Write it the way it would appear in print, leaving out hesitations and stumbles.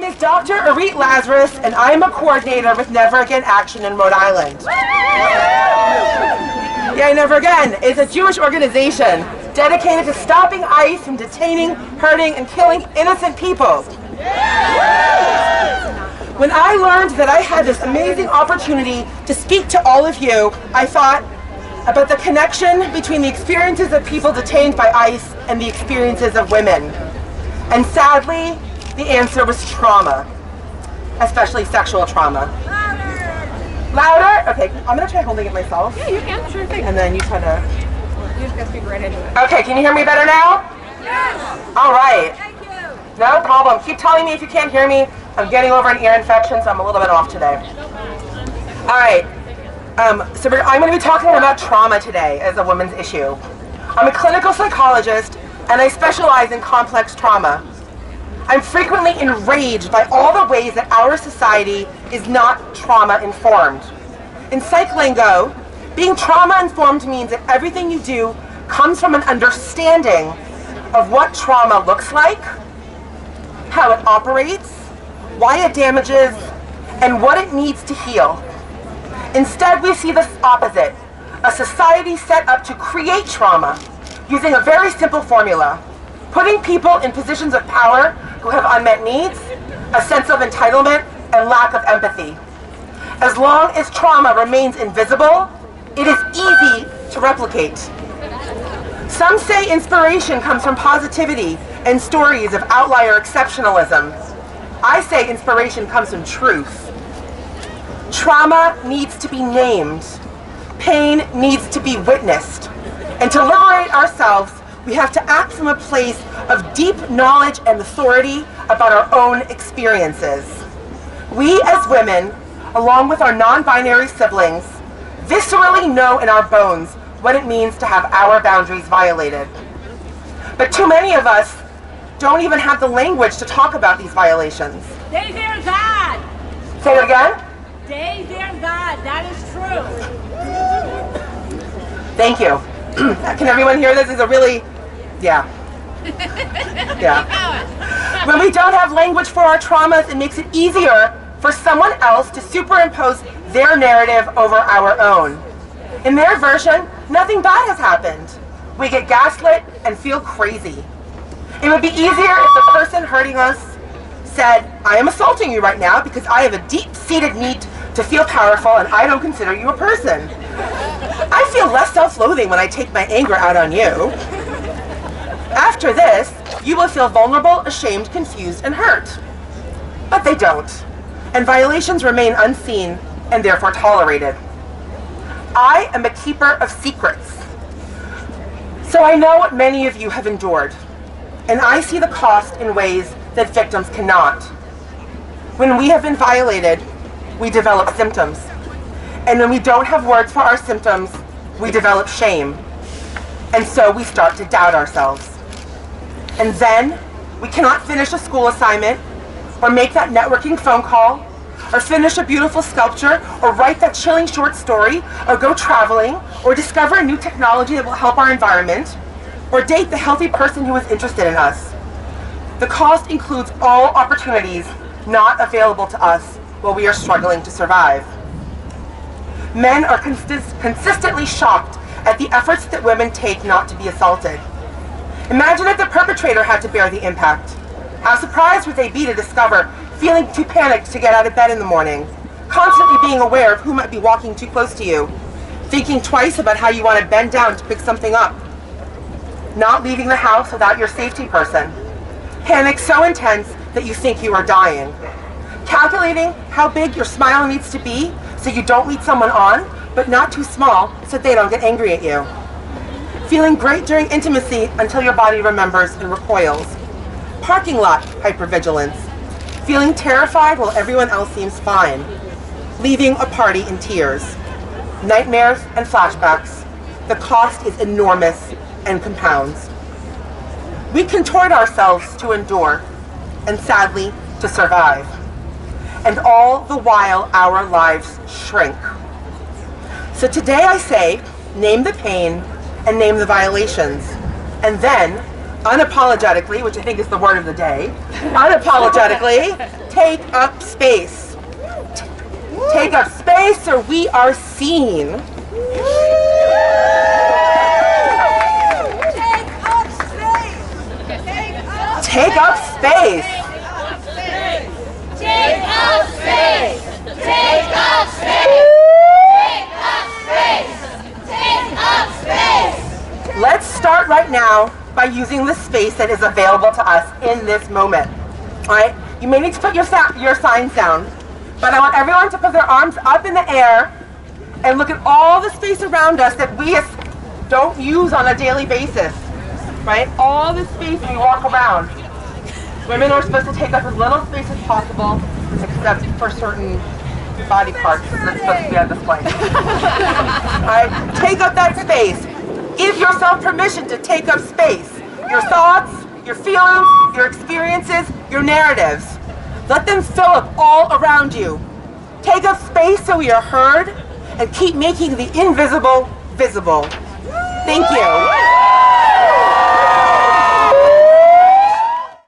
name is Dr. Arit Lazarus, and I am a coordinator with Never Again Action in Rhode Island. Yeah, Never Again is a Jewish organization dedicated to stopping ICE from detaining, hurting, and killing innocent people. When I learned that I had this amazing opportunity to speak to all of you, I thought about the connection between the experiences of people detained by ICE and the experiences of women. And sadly, the answer was trauma, especially sexual trauma. Louder? Okay, I'm gonna try holding it myself. Yeah, you can, sure thing. And then you try to... You just gotta speak right into it. Okay, can you hear me better now? Yes! All right. Thank you! No problem. Keep telling me if you can't hear me. I'm getting over an ear infection, so I'm a little bit off today. All right. I'm going to be talking about trauma today as a women's issue. I'm a clinical psychologist, and I specialize in complex trauma. I'm frequently enraged by all the ways that our society is not trauma-informed. In psych lingo, being trauma-informed means that everything you do comes from an understanding of what trauma looks like, how it operates, why it damages, and what it needs to heal. Instead, we see the opposite, a society set up to create trauma using a very simple formula, putting people in positions of power who have unmet needs, a sense of entitlement, and lack of empathy. As long as trauma remains invisible, it is easy to replicate. Some say inspiration comes from positivity and stories of outlier exceptionalism. I say inspiration comes from truth. Trauma needs to be named. Pain needs to be witnessed. And to liberate ourselves, we have to act from a place of deep knowledge and authority about our own experiences. We as women, along with our non-binary siblings, viscerally know in our bones what it means to have our boundaries violated. But too many of us don't even have the language to talk about these violations. They fear God! Say it again? They fear God, that is true. Thank you. Can everyone hear this? It's a really, yeah. When we don't have language for our traumas, it makes it easier for someone else to superimpose their narrative over our own. In their version, nothing bad has happened. We get gaslit and feel crazy. It would be easier if the person hurting us said, I am assaulting you right now because I have a deep-seated need to feel powerful and I don't consider you a person. I feel less self-loathing when I take my anger out on you. After this, you will feel vulnerable, ashamed, confused, and hurt. But they don't, and violations remain unseen and therefore tolerated. I am a keeper of secrets, so I know what many of you have endured, and I see the cost in ways that victims cannot. When we have been violated, we develop symptoms. And when we don't have words for our symptoms, we develop shame. And so we start to doubt ourselves. And then we cannot finish a school assignment, or make that networking phone call, or finish a beautiful sculpture, or write that chilling short story, or go traveling, or discover a new technology that will help our environment, or date the healthy person who is interested in us. The cost includes all opportunities not available to us while we are struggling to survive. Men are consistently shocked at the efforts that women take not to be assaulted. Imagine if the perpetrator had to bear the impact. How surprised would they be to discover feeling too panicked to get out of bed in the morning, constantly being aware of who might be walking too close to you, thinking twice about how you want to bend down to pick something up, not leaving the house without your safety person, panic so intense that you think you are dying, calculating how big your smile needs to be so you don't lead someone on, but not too small so they don't get angry at you, feeling great during intimacy until your body remembers and recoils, parking lot hypervigilance, feeling terrified while everyone else seems fine, leaving a party in tears, nightmares and flashbacks. The cost is enormous and compounds. We contort ourselves to endure, and sadly, to survive. And all the while, our lives shrink. So today I say, name the pain and name the violations, and then unapologetically, which I think is the word of the day, unapologetically take up space. Take up space so we are seen. Take up space. Take up space. Take up space. Take up space. Let's start right now by using the space that is available to us in this moment. All right? You may need to put your signs down, but I want everyone to put their arms up in the air and look at all the space around us that we don't use on a daily basis. Right? All the space we walk around. Women are supposed to take up as little space as possible, except for certain body parts that's supposed to be on display. Alright? Take up that space. Give yourself permission to take up space. Your thoughts, your feelings, your experiences, your narratives. Let them fill up all around you. Take up space so we are heard, and keep making the invisible visible. Thank you.